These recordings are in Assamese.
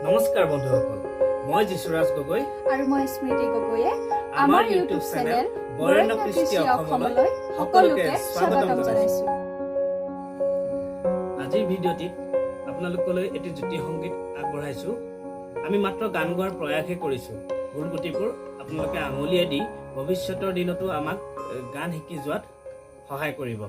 নমস্কাৰ বন্ধুসকল, মই Jishuraj গগৈ আৰু মই Smriti গগৈয়ে আমাৰ YouTube চেনেল বৰণ্য কৃষ্টি অসমলৈ সকলোকে স্বাগতম জনাইছো। আজিৰ ভিডিঅ'টিত আপোনালোকলৈ এটি জ্যোতি সংগীত আগবঢ়াইছো। আমি মাত্ৰ গান গোৱাৰ প্ৰয়াসহে কৰিছো। ভুল গুটিবোৰ আপোনালোকে আঙুলিয়াই দি ভৱিষ্যতৰ দিনতো আমাক গান শিকি যোৱাত সহায় কৰিব।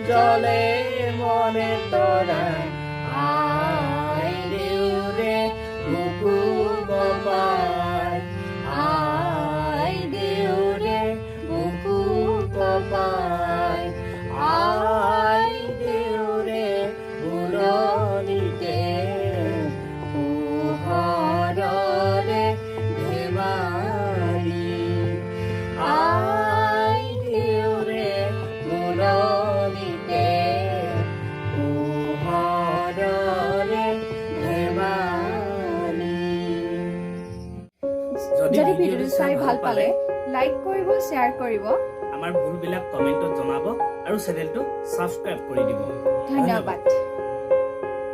জলে মনে তোৰা আই দেউৰে বুকু কপাই আই দেউৰে বুকু কপাই আই দেউৰে বুলনিতে পোহৰৰে ধেমালি আই দেউৰে বুলনিতে যদি ভিডিওটো চাই ভাল পালে লাইক কৰিব, শ্বেয়াৰ কৰিব, আমাৰ ভুলবিলাক কমেণ্টত জনাব আৰু চেনেলটো ছাবস্ক্ৰাইব কৰি দিব। ধন্যবাদ।